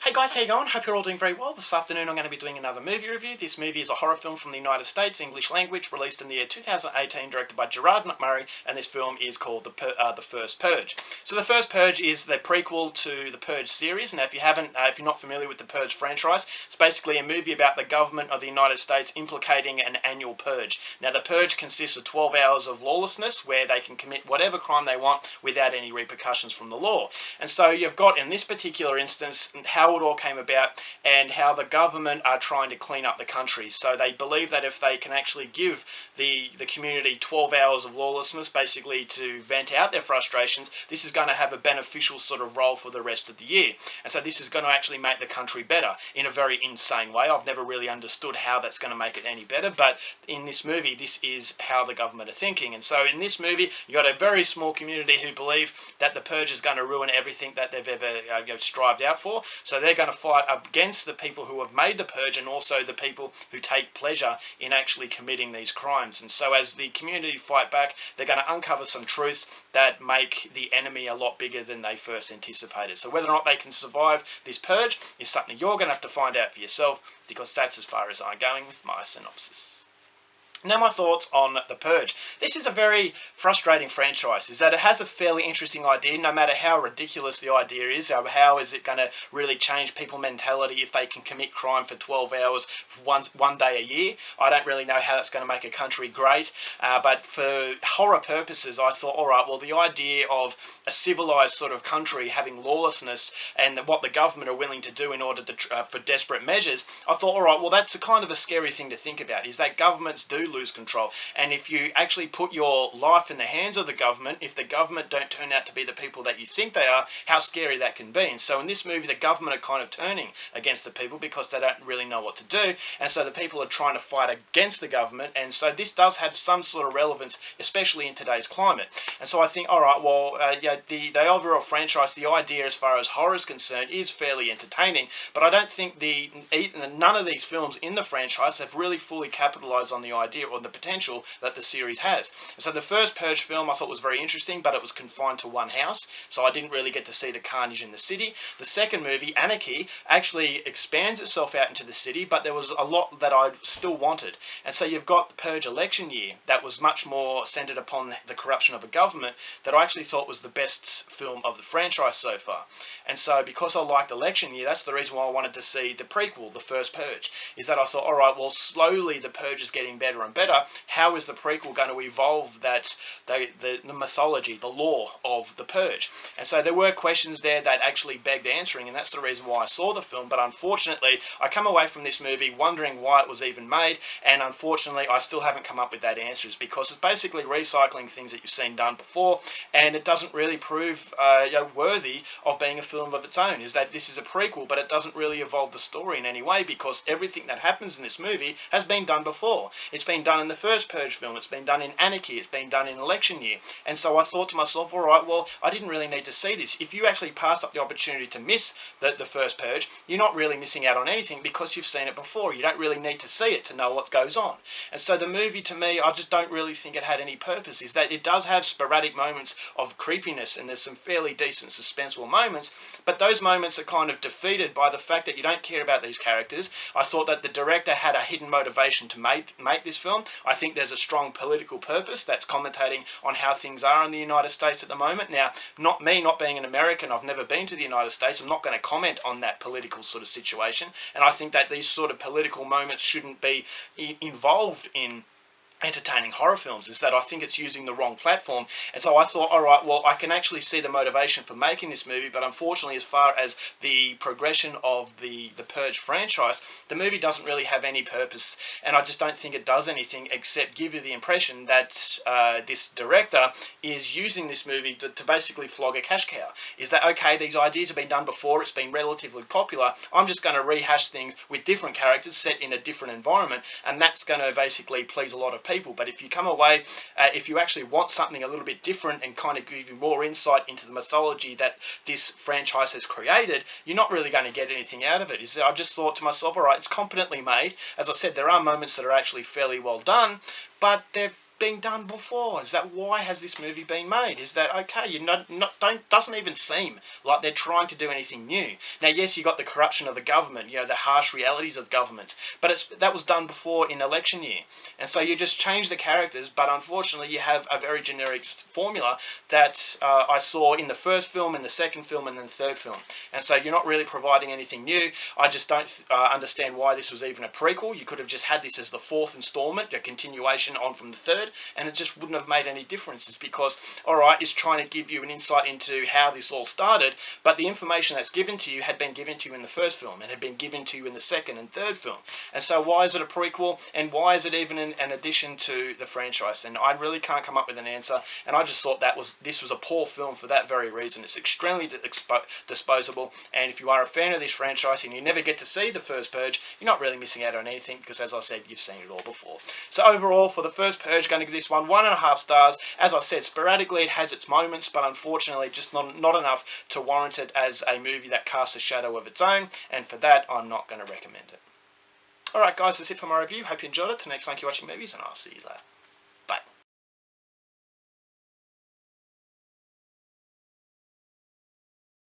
Hey guys, how you going? Hope you're all doing very well. This afternoon I'm going to be doing another movie review. This movie is a horror film from the United States, English language, released in the year 2018, directed by Gerard McMurray, and this film is called The First Purge. So The First Purge is the prequel to the Purge series. Now if you're not familiar with the Purge franchise, it's basically a movie about the government of the United States implicating an annual purge. Now the purge consists of 12 hours of lawlessness where they can commit whatever crime they want without any repercussions from the law. And so you've got, in this particular instance, how it all came about and how the government are trying to clean up the country. So they believe that if they can actually give the community 12 hours of lawlessness, basically to vent out their frustrations, this is going to have a beneficial sort of role for the rest of the year. And so this is going to actually make the country better in a very insane way. I've never really understood how that's going to make it any better, but in this movie, this is how the government are thinking. And so in this movie, you got a very small community who believe that the purge is going to ruin everything that they've ever strived out for. So they're going to fight against the people who have made the purge and also the people who take pleasure in actually committing these crimes. And so as the community fight back, they're going to uncover some truths that make the enemy a lot bigger than they first anticipated. So whether or not they can survive this purge is something you're going to have to find out for yourself, because that's as far as I'm going with my synopsis. Now my thoughts on The Purge. This is a very frustrating franchise, is that it has a fairly interesting idea, no matter how ridiculous the idea is. How is it going to really change people's mentality if they can commit crime for 12 hours one day a year? I don't really know how that's going to make a country great, but for horror purposes I thought, alright, well the idea of a civilized sort of country having lawlessness and what the government are willing to do in order to for desperate measures, I thought, alright, well that's a kind of a scary thing to think about, is that governments do lose control. And if you actually put your life in the hands of the government, if the government don't turn out to be the people that you think they are, how scary that can be. And so in this movie, the government are kind of turning against the people because they don't really know what to do. And so the people are trying to fight against the government. And so this does have some sort of relevance, especially in today's climate. And so I think, all right, well, the overall franchise, the idea as far as horror is concerned, is fairly entertaining. But I don't think none of these films in the franchise have really fully capitalized on the idea or the potential that the series has. So the first Purge film I thought was very interesting, but it was confined to one house, so I didn't really get to see the carnage in the city. The second movie, Anarchy, actually expands itself out into the city, but there was a lot that I still wanted. And so you've got the Purge election year that was much more centered upon the corruption of a government, that I actually thought was the best film of the franchise so far. And so because I liked election year, that's the reason why I wanted to see the prequel, The First Purge, is that I thought, alright, well slowly the Purge is getting better and better. How is the prequel going to evolve that the mythology, the lore of the Purge? And so there were questions there that actually begged answering, and that's the reason why I saw the film. But unfortunately, I come away from this movie wondering why it was even made, and unfortunately I still haven't come up with that answers, because it's basically recycling things that you've seen done before, and it doesn't really prove worthy of being a film of its own. Is that this is a prequel, but it doesn't really evolve the story in any way, because everything that happens in this movie has been done before. It's been done in the first Purge film, it's been done in Anarchy, it's been done in election year. And so I thought to myself, alright, well, I didn't really need to see this. If you actually passed up the opportunity to miss the first Purge, you're not really missing out on anything, because you've seen it before. You don't really need to see it to know what goes on. And so the movie, to me, I just don't really think it had any purpose. Is that it does have sporadic moments of creepiness, and there's some fairly decent suspenseful moments, but those moments are kind of defeated by the fact that you don't care about these characters. I thought that the director had a hidden motivation to make this film. I think there's a strong political purpose that's commentating on how things are in the United States at the moment. Now, not being an American, I've never been to the United States, I'm not going to comment on that political sort of situation, and I think that these sort of political moments shouldn't be involved in entertaining horror films. Is that I think it's using the wrong platform. And so I thought, alright, well, I can actually see the motivation for making this movie, but unfortunately, as far as the progression of the Purge franchise, the movie doesn't really have any purpose, and I just don't think it does anything except give you the impression that this director is using this movie to basically flog a cash cow. Is that, okay, these ideas have been done before, it's been relatively popular, I'm just going to rehash things with different characters set in a different environment, and that's going to basically please a lot of people. But if you come away, if you actually want something a little bit different and kind of give you more insight into the mythology that this franchise has created, you're not really going to get anything out of it. I just thought to myself, alright, it's competently made. As I said, there are moments that are actually fairly well done, but they've been done before. Is that why has this movie been made? Is that okay? Doesn't even seem like they're trying to do anything new. Now, yes, you got the corruption of the government, you know, the harsh realities of government, but that was done before in election year, and so you just change the characters. But unfortunately, you have a very generic formula that I saw in the first film, in the second film, and then the third film, and so you're not really providing anything new. I just don't understand why this was even a prequel. You could have just had this as the fourth installment, a continuation on from the third, and it just wouldn't have made any difference. It's because, alright, it's trying to give you an insight into how this all started, but the information that's given to you had been given to you in the first film and had been given to you in the second and third film. And so why is it a prequel, and why is it even an addition to the franchise? And I really can't come up with an answer, and I just thought this was a poor film for that very reason. It's extremely disposable, and if you are a fan of this franchise and you never get to see the First Purge, you're not really missing out on anything, because as I said, you've seen it all before. So overall, for the First Purge, going to give this one 1.5 stars. As I said, sporadically it has its moments, but unfortunately just not enough to warrant it as a movie that casts a shadow of its own, and for that, I'm not going to recommend it. Alright guys, that's it for my review. Hope you enjoyed it. Till next time, keep watching movies, and I'll see you later.